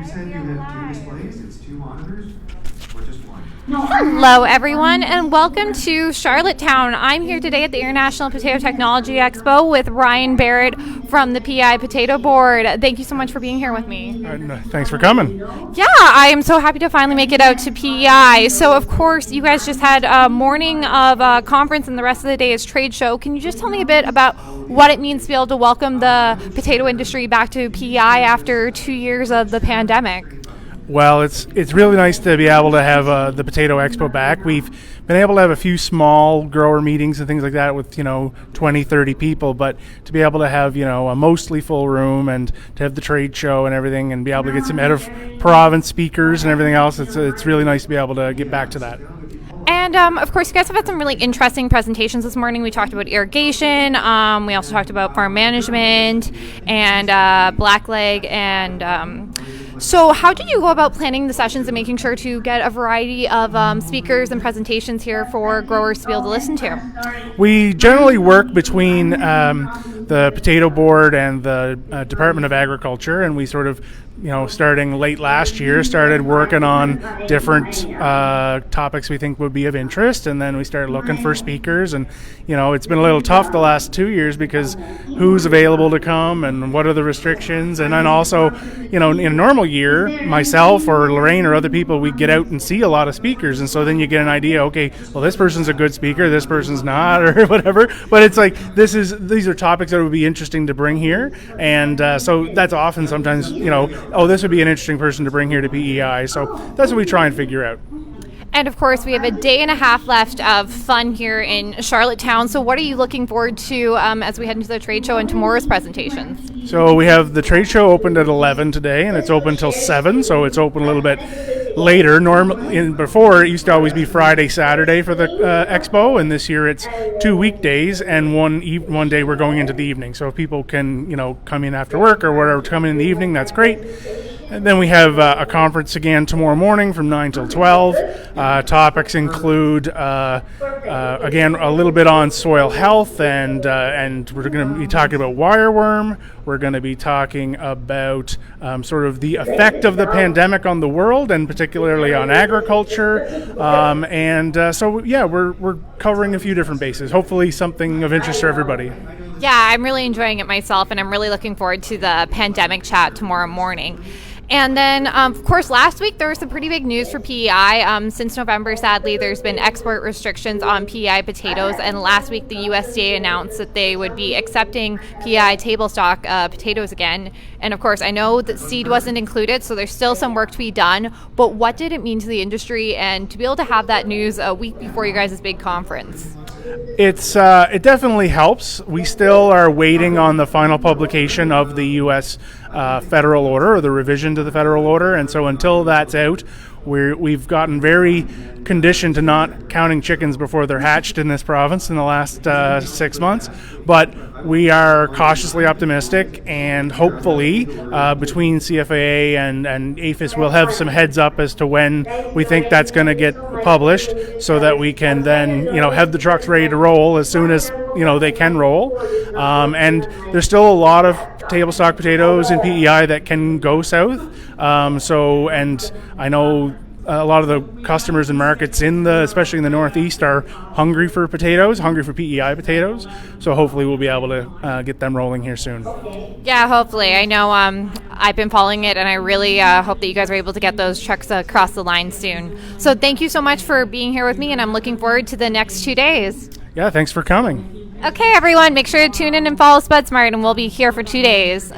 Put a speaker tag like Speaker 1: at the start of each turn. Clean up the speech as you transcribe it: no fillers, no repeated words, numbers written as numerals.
Speaker 1: You said you have 2 displays, it's 2 monitors, or just one?
Speaker 2: Hello everyone and welcome to Charlottetown. I'm here today at the International Potato Technology Expo with Ryan Barrett from the PEI Potato Board. Thank you so much for being here with me.
Speaker 3: Thanks for coming.
Speaker 2: Yeah, I am so happy to finally make it out to PEI. So of course you guys just had a morning of a conference and the rest of the day is trade show. Can you just tell me a bit about what it means to be able to welcome the potato industry back to PEI after 2 years of the pandemic?
Speaker 3: Well, it's really nice to be able to have the Potato Expo back. We've been able to have a few small grower meetings and things like that with, 20, 30 people, but to be able to have, a mostly full room and to have the trade show and everything and be able to get some out of province speakers and everything else, it's really nice to be able to get back to that.
Speaker 2: And of course, you guys have had some really interesting presentations this morning. We talked about irrigation. We also talked about farm management and blackleg. And so how did you go about planning the sessions and making sure to get a variety of speakers and presentations here for growers to be able to listen to?
Speaker 3: We generally work between the Potato Board and the Department of Agriculture, and we sort of, starting late last year, started working on different topics we think would be of interest, and then we started looking for speakers, and it's been a little tough the last 2 years because who's available to come and what are the restrictions, and then also, in a normal year, myself or Lorraine or other people, we get out and see a lot of speakers, and so then you get an idea, okay, well, this person's a good speaker, this person's not, or whatever, but it's like these are topics that would be interesting to bring here, and so that's often sometimes, this would be an interesting person to bring here to PEI, so that's what we try and figure out.
Speaker 2: And of course, we have a day and a half left of fun here in Charlottetown. So what are you looking forward to as we head into the trade show and tomorrow's presentations?
Speaker 3: So we have the trade show opened at 11 today, and it's open till 7, so it's open a little bit later. Before, it used to always be Friday, Saturday for the Expo, and this year it's 2 weekdays, and one day we're going into the evening. So if people can, come in after work or whatever, come in the evening, that's great. And then we have a conference again tomorrow morning from 9 till 12. Topics include, again, a little bit on soil health, and we're going to be talking about wireworm. We're going to be talking about sort of the effect of the pandemic on the world, and particularly on agriculture. We're covering a few different bases. Hopefully something of interest for everybody.
Speaker 2: Yeah, I'm really enjoying it myself, and I'm really looking forward to the pandemic chat tomorrow morning. And then, of course, last week there was some pretty big news for PEI. Since November, sadly, there's been export restrictions on PEI potatoes. And last week, the USDA announced that they would be accepting PEI table stock potatoes again. And of course, I know that seed wasn't included, so there's still some work to be done. But what did it mean to the industry and to be able to have that news a week before you guys' big conference?
Speaker 3: It definitely helps. We still are waiting on the final publication of the U.S. Federal order, or the revision to the federal order, and so until that's out, we've gotten very conditioned to not counting chickens before they're hatched in this province in the last 6 months. But we are cautiously optimistic, and hopefully between CFAA and APHIS we'll have some heads up as to when we think that's going to get published, so that we can then have the trucks ready to roll as soon as they can roll. And there's still a lot of table stock potatoes in PEI that can go south. And I know a lot of the customers and markets especially in the Northeast, are hungry for PEI potatoes. So hopefully we'll be able to get them rolling here soon.
Speaker 2: Yeah, hopefully. I know I've been following it, and I really hope that you guys are able to get those trucks across the line soon. So thank you so much for being here with me, and I'm looking forward to the next 2 days.
Speaker 3: Yeah, thanks for coming.
Speaker 2: Okay, everyone, make sure to tune in and follow Spud Smart, and we'll be here for 2 days.